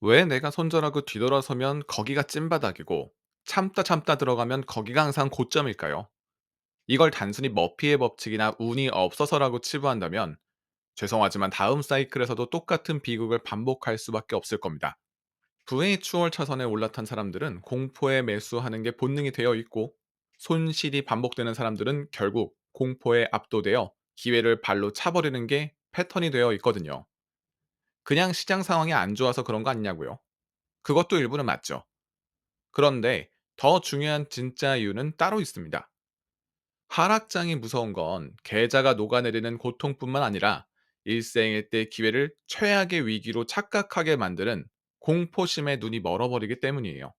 왜 내가 손절하고 뒤돌아서면 거기가 찐바닥이고 참다 참다 들어가면 거기가 항상 고점일까요? 이걸 단순히 머피의 법칙이나 운이 없어서라고 치부한다면 죄송하지만 다음 사이클에서도 똑같은 비극을 반복할 수밖에 없을 겁니다. 부의 추월 차선에 올라탄 사람들은 공포에 매수하는 게 본능이 되어 있고, 손실이 반복되는 사람들은 결국 공포에 압도되어 기회를 발로 차버리는 게 패턴이 되어 있거든요. 그냥 시장 상황이 안 좋아서 그런 거 아니냐고요? 그것도 일부는 맞죠. 그런데 더 중요한 진짜 이유는 따로 있습니다. 하락장이 무서운 건 계좌가 녹아내리는 고통뿐만 아니라 일생일 때 기회를 최악의 위기로 착각하게 만드는 공포심에 눈이 멀어버리기 때문이에요.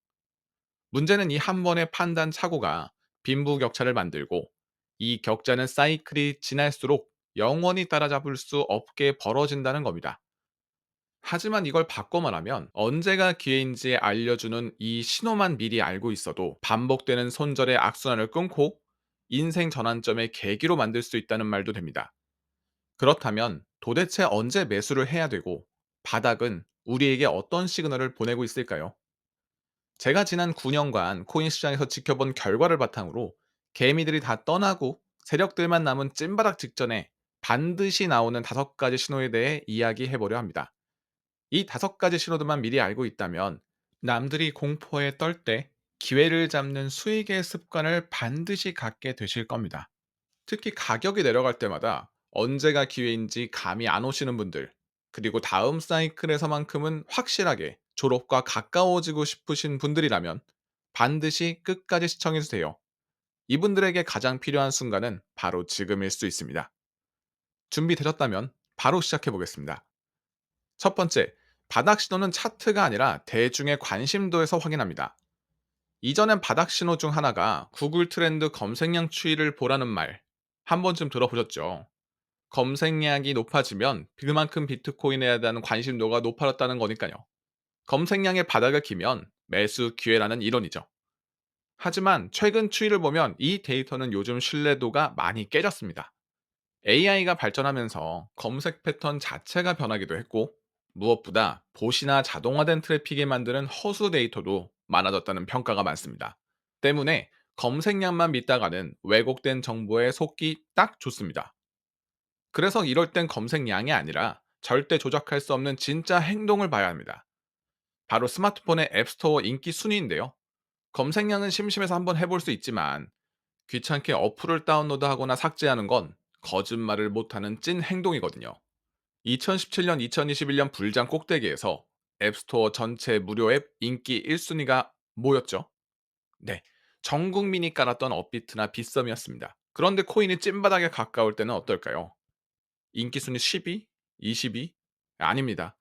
문제는 이 한 번의 판단 착오가 빈부격차를 만들고, 이 격차는 사이클이 지날수록 영원히 따라잡을 수 없게 벌어진다는 겁니다. 하지만 이걸 바꿔 말하면 언제가 기회인지 알려주는 이 신호만 미리 알고 있어도 반복되는 손절의 악순환을 끊고 인생 전환점의 계기로 만들 수 있다는 말도 됩니다. 그렇다면 도대체 언제 매수를 해야 되고, 바닥은 우리에게 어떤 시그널을 보내고 있을까요? 제가 지난 9년간 코인 시장에서 지켜본 결과를 바탕으로 개미들이 다 떠나고 세력들만 남은 찐바닥 직전에 반드시 나오는 5가지 신호에 대해 이야기해보려 합니다. 이 5가지 신호들만 미리 알고 있다면 남들이 공포에 떨 때 기회를 잡는 수익의 습관을 반드시 갖게 되실 겁니다. 특히 가격이 내려갈 때마다 언제가 기회인지 감이 안 오시는 분들, 그리고 다음 사이클에서만큼은 확실하게 졸업과 가까워지고 싶으신 분들이라면 반드시 끝까지 시청해 주세요. 이분들에게 가장 필요한 순간은 바로 지금일 수 있습니다. 준비되셨다면 바로 시작해 보겠습니다. 첫 번째, 바닥 신호는 차트가 아니라 대중의 관심도에서 확인합니다. 이전엔 바닥 신호 중 하나가 구글 트렌드 검색량 추이를 보라는 말, 한 번쯤 들어보셨죠? 검색량이 높아지면 그만큼 비트코인에 대한 관심도가 높아졌다는 거니까요. 검색량의 바닥을 키면 매수 기회라는 이론이죠. 하지만 최근 추이를 보면 이 데이터는 요즘 신뢰도가 많이 깨졌습니다. AI가 발전하면서 검색 패턴 자체가 변하기도 했고, 무엇보다 봇이나 자동화된 트래픽이 만드는 허수 데이터도 많아졌다는 평가가 많습니다. 때문에 검색량만 믿다가는 왜곡된 정보에 속기 딱 좋습니다. 그래서 이럴 땐 검색량이 아니라 절대 조작할 수 없는 진짜 행동을 봐야 합니다. 바로 스마트폰의 앱스토어 인기 순위인데요. 검색량은 심심해서 한번 해볼 수 있지만 귀찮게 어플을 다운로드하거나 삭제하는 건 거짓말을 못하는 찐 행동이거든요. 2017년, 2021년 불장 꼭대기에서 앱스토어 전체 무료 앱 인기 1순위가 뭐였죠? 네. 전 국민이 깔았던 업비트나 빗썸이었습니다. 그런데 코인이 찐바닥에 가까울 때는 어떨까요? 인기 순위 10위? 20위? 아닙니다.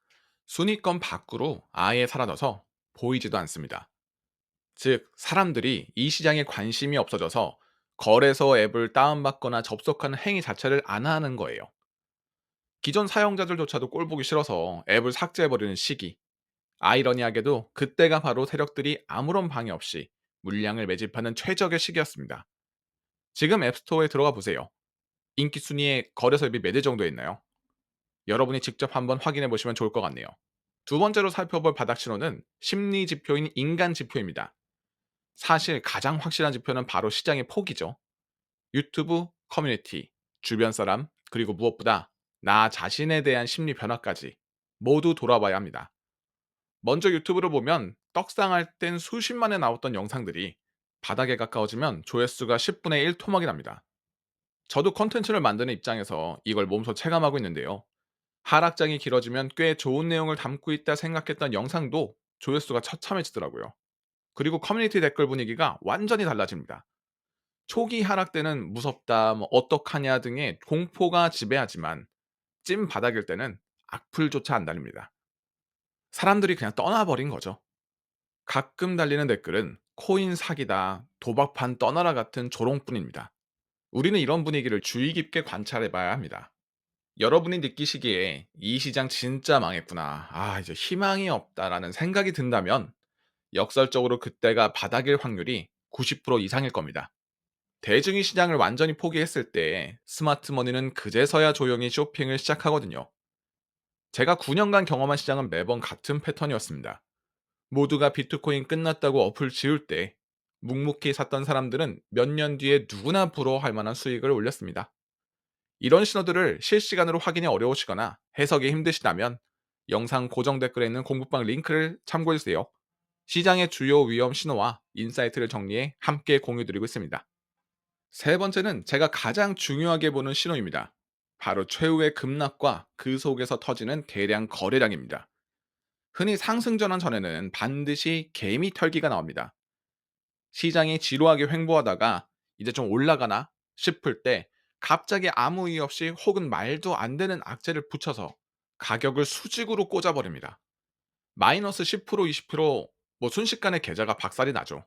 순위권 밖으로 아예 사라져서 보이지도 않습니다. 즉, 사람들이 이 시장에 관심이 없어져서 거래소 앱을 다운받거나 접속하는 행위 자체를 안 하는 거예요. 기존 사용자들조차도 꼴보기 싫어서 앱을 삭제해버리는 시기. 아이러니하게도 그때가 바로 세력들이 아무런 방해 없이 물량을 매집하는 최적의 시기였습니다. 지금 앱스토어에 들어가 보세요. 인기 순위에 거래소 앱이 몇 개 정도 있나요? 여러분이 직접 한번 확인해 보시면 좋을 것 같네요. 두 번째로 살펴볼 바닥 신호는 심리 지표인 인간 지표입니다. 사실 가장 확실한 지표는 바로 시장의 폭이죠. 유튜브, 커뮤니티, 주변 사람, 그리고 무엇보다 나 자신에 대한 심리 변화까지 모두 돌아봐야 합니다. 먼저 유튜브를 보면 떡상할 땐 수십만에 나왔던 영상들이 바닥에 가까워지면 조회수가 10분의 1 토막이 납니다. 저도 컨텐츠를 만드는 입장에서 이걸 몸소 체감하고 있는데요. 하락장이 길어지면 꽤 좋은 내용을 담고 있다 생각했던 영상도 조회수가 처참해지더라고요. 그리고 커뮤니티 댓글 분위기가 완전히 달라집니다. 초기 하락 때는 무섭다, 어떡하냐 등의 공포가 지배하지만 찐 바닥일 때는 악플조차 안 달립니다. 사람들이 그냥 떠나버린 거죠. 가끔 달리는 댓글은 코인 사기다, 도박판 떠나라 같은 조롱뿐입니다. 우리는 이런 분위기를 주의 깊게 관찰해 봐야 합니다. 여러분이 느끼시기에 이 시장 진짜 망했구나. 아, 이제 희망이 없다라는 생각이 든다면 역설적으로 그때가 바닥일 확률이 90% 이상일 겁니다. 대중이 시장을 완전히 포기했을 때 스마트 머니는 그제서야 조용히 쇼핑을 시작하거든요. 제가 9년간 경험한 시장은 매번 같은 패턴이었습니다. 모두가 비트코인 끝났다고 어플 지울 때 묵묵히 샀던 사람들은 몇 년 뒤에 누구나 부러워할 만한 수익을 올렸습니다. 이런 신호들을 실시간으로 확인이 어려우시거나 해석이 힘드시다면 영상 고정 댓글에 있는 공부방 링크를 참고해주세요. 시장의 주요 위험 신호와 인사이트를 정리해 함께 공유드리고 있습니다. 세 번째는 제가 가장 중요하게 보는 신호입니다. 바로 최후의 급락과 그 속에서 터지는 대량 거래량입니다. 흔히 상승 전환 전에는 반드시 개미 털기가 나옵니다. 시장이 지루하게 횡보하다가 이제 좀 올라가나 싶을 때 갑자기 아무 이유 없이 혹은 말도 안 되는 악재를 붙여서 가격을 수직으로 꽂아버립니다. 마이너스 10% 20% 순식간에 계좌가 박살이 나죠.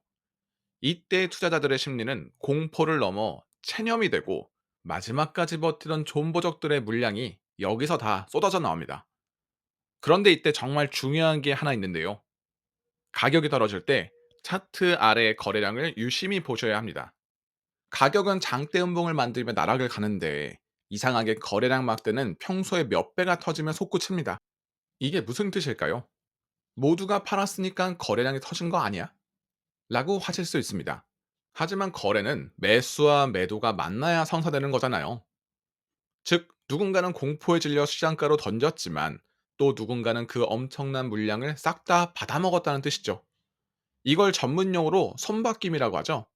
이때 투자자들의 심리는 공포를 넘어 체념이 되고 마지막까지 버티던 존버족들의 물량이 여기서 다 쏟아져 나옵니다. 그런데 이때 정말 중요한 게 하나 있는데요. 가격이 떨어질 때 차트 아래의 거래량을 유심히 보셔야 합니다. 가격은 장대 음봉을 만들며 나락을 가는데 이상하게 거래량 막대는 평소에 몇 배가 터지면 솟구칩니다. 이게 무슨 뜻일까요? 모두가 팔았으니까 거래량이 터진 거 아니야? 라고 하실 수 있습니다. 하지만 거래는 매수와 매도가 만나야 성사되는 거잖아요. 즉, 누군가는 공포에 질려 시장가로 던졌지만 또 누군가는 그 엄청난 물량을 싹 다 받아먹었다는 뜻이죠. 이걸 전문용어로 손바뀜이라고 하죠.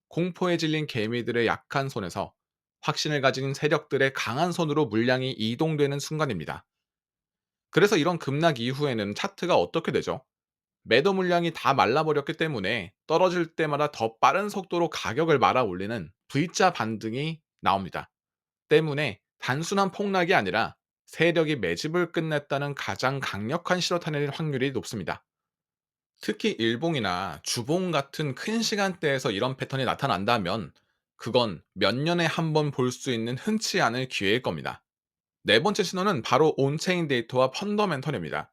공포에 질린 개미들의 약한 손에서 확신을 가진 세력들의 강한 손으로 물량이 이동되는 순간입니다. 그래서 이런 급락 이후에는 차트가 어떻게 되죠? 매도 물량이 다 말라버렸기 때문에 떨어질 때마다 더 빠른 속도로 가격을 말아 올리는 V자 반등이 나옵니다. 때문에 단순한 폭락이 아니라 세력이 매집을 끝냈다는 가장 강력한 실어탄일 확률이 높습니다. 특히 일봉이나 주봉 같은 큰 시간대에서 이런 패턴이 나타난다면 그건 몇 년에 한 번 볼 수 있는 흔치 않을 기회일 겁니다. 네 번째 신호는 바로 온체인 데이터와 펀더멘털입니다.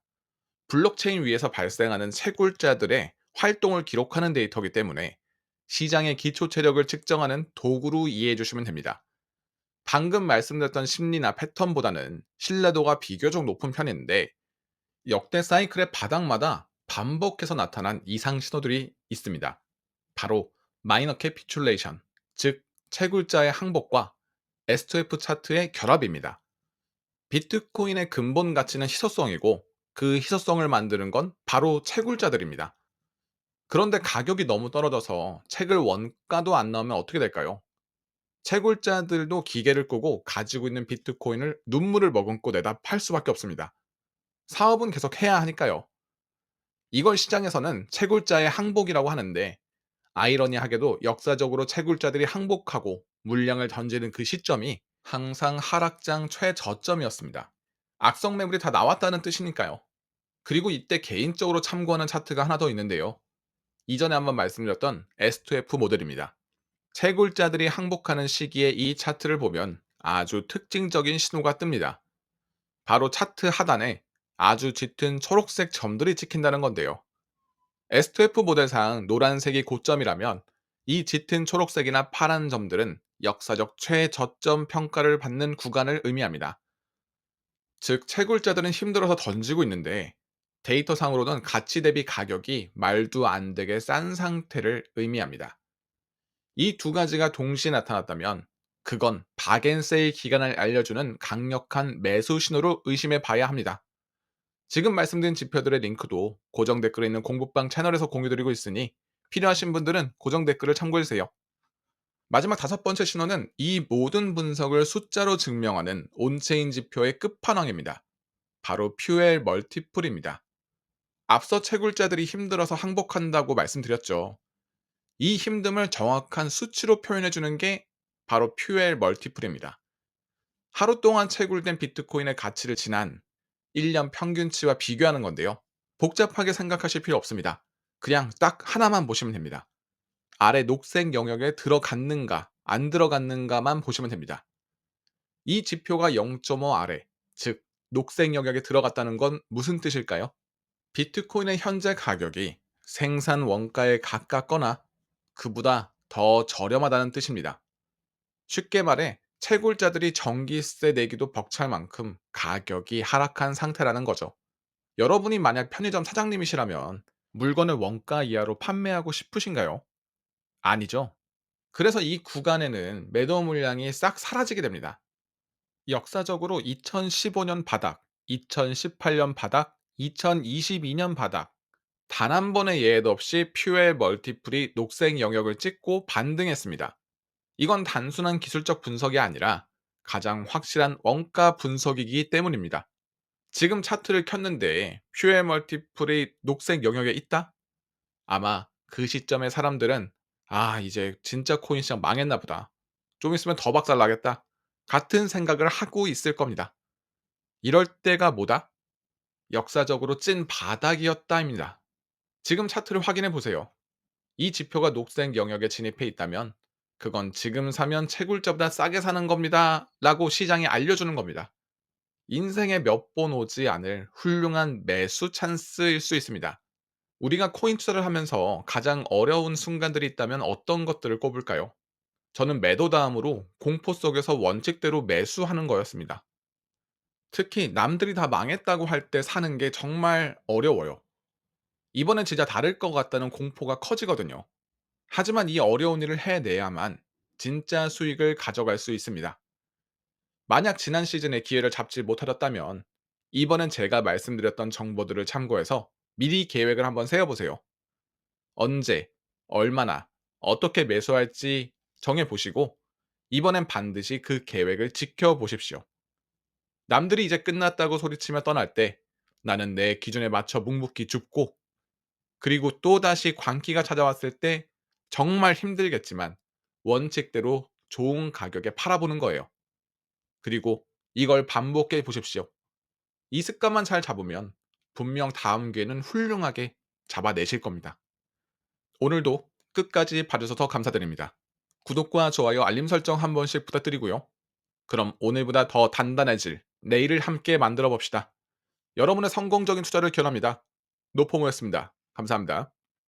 블록체인 위에서 발생하는 채굴자들의 활동을 기록하는 데이터이기 때문에 시장의 기초 체력을 측정하는 도구로 이해해 주시면 됩니다. 방금 말씀드렸던 심리나 패턴보다는 신뢰도가 비교적 높은 편인데 역대 사이클의 바닥마다 반복해서 나타난 이상 신호들이 있습니다. 바로 마이너 캐피출레이션, 즉 채굴자의 항복과 S2F 차트의 결합입니다. 비트코인의 근본 가치는 희소성이고 그 희소성을 만드는 건 바로 채굴자들입니다. 그런데 가격이 너무 떨어져서 채굴 원가도 안 나오면 어떻게 될까요? 채굴자들도 기계를 끄고 가지고 있는 비트코인을 눈물을 머금고 내다 팔 수밖에 없습니다. 사업은 계속 해야 하니까요. 이걸 시장에서는 채굴자의 항복이라고 하는데 아이러니하게도 역사적으로 채굴자들이 항복하고 물량을 던지는 그 시점이 항상 하락장 최저점이었습니다. 악성 매물이 다 나왔다는 뜻이니까요. 그리고 이때 개인적으로 참고하는 차트가 하나 더 있는데요. 이전에 한번 말씀드렸던 S2F 모델입니다. 채굴자들이 항복하는 시기에 이 차트를 보면 아주 특징적인 신호가 뜹니다. 바로 차트 하단에 아주 짙은 초록색 점들이 찍힌다는 건데요. S2F 모델상 노란색이 고점이라면 이 짙은 초록색이나 파란 점들은 역사적 최저점 평가를 받는 구간을 의미합니다. 즉, 채굴자들은 힘들어서 던지고 있는데 데이터상으로는 가치 대비 가격이 말도 안 되게 싼 상태를 의미합니다. 이 두 가지가 동시에 나타났다면 그건 박앤세일 기간을 알려주는 강력한 매수 신호로 의심해 봐야 합니다. 지금 말씀드린 지표들의 링크도 고정 댓글에 있는 공부방 채널에서 공유드리고 있으니 필요하신 분들은 고정 댓글을 참고해주세요. 마지막 다섯 번째 신호는 이 모든 분석을 숫자로 증명하는 온체인 지표의 끝판왕입니다. 바로 퓨엘 멀티플입니다. 앞서 채굴자들이 힘들어서 항복한다고 말씀드렸죠. 이 힘듦을 정확한 수치로 표현해주는 게 바로 퓨엘 멀티플입니다. 하루 동안 채굴된 비트코인의 가치를 지난 1년 평균치와 비교하는 건데요. 복잡하게 생각하실 필요 없습니다. 그냥 딱 하나만 보시면 됩니다. 아래 녹색 영역에 들어갔는가, 안 들어갔는가만 보시면 됩니다. 이 지표가 0.5 아래, 즉 녹색 영역에 들어갔다는 건 무슨 뜻일까요? 비트코인의 현재 가격이 생산 원가에 가깝거나 그보다 더 저렴하다는 뜻입니다. 쉽게 말해 채굴자들이 전기세 내기도 벅찰 만큼 가격이 하락한 상태라는 거죠. 여러분이 만약 편의점 사장님이시라면 물건을 원가 이하로 판매하고 싶으신가요? 아니죠. 그래서 이 구간에는 매도 물량이 싹 사라지게 됩니다. 역사적으로 2015년 바닥, 2018년 바닥, 2022년 바닥, 단 한 번의 예외도 없이 퓨엘 멀티플이 녹색 영역을 찍고 반등했습니다. 이건 단순한 기술적 분석이 아니라 가장 확실한 원가 분석이기 때문입니다. 지금 차트를 켰는데 퓨엘 멀티플이 녹색 영역에 있다? 아마 그 시점에 사람들은 이제 진짜 코인 시장 망했나 보다. 좀 있으면 더 박살 나겠다. 같은 생각을 하고 있을 겁니다. 이럴 때가 뭐다? 역사적으로 찐 바닥이었다입니다. 지금 차트를 확인해 보세요. 이 지표가 녹색 영역에 진입해 있다면 그건 지금 사면 채굴자보다 싸게 사는 겁니다. 라고 시장에 알려주는 겁니다. 인생에 몇 번 오지 않을 훌륭한 매수 찬스일 수 있습니다. 우리가 코인 투자를 하면서 가장 어려운 순간들이 있다면 어떤 것들을 꼽을까요? 저는 매도 다음으로 공포 속에서 원칙대로 매수하는 거였습니다. 특히 남들이 다 망했다고 할 때 사는 게 정말 어려워요. 이번엔 진짜 다를 것 같다는 공포가 커지거든요. 하지만 이 어려운 일을 해내야만 진짜 수익을 가져갈 수 있습니다. 만약 지난 시즌에 기회를 잡지 못하셨다면 이번엔 제가 말씀드렸던 정보들을 참고해서 미리 계획을 한번 세워보세요. 언제, 얼마나, 어떻게 매수할지 정해보시고 이번엔 반드시 그 계획을 지켜보십시오. 남들이 이제 끝났다고 소리치며 떠날 때 나는 내 기준에 맞춰 묵묵히 줍고, 그리고 또다시 광기가 찾아왔을 때 정말 힘들겠지만 원칙대로 좋은 가격에 팔아보는 거예요. 그리고 이걸 반복해 보십시오. 이 습관만 잘 잡으면 분명 다음 기회는 훌륭하게 잡아내실 겁니다. 오늘도 끝까지 봐주셔서 감사드립니다. 구독과 좋아요, 알림 설정 한 번씩 부탁드리고요. 그럼 오늘보다 더 단단해질 내일을 함께 만들어 봅시다. 여러분의 성공적인 투자를 기원합니다. 노포모였습니다. 감사합니다.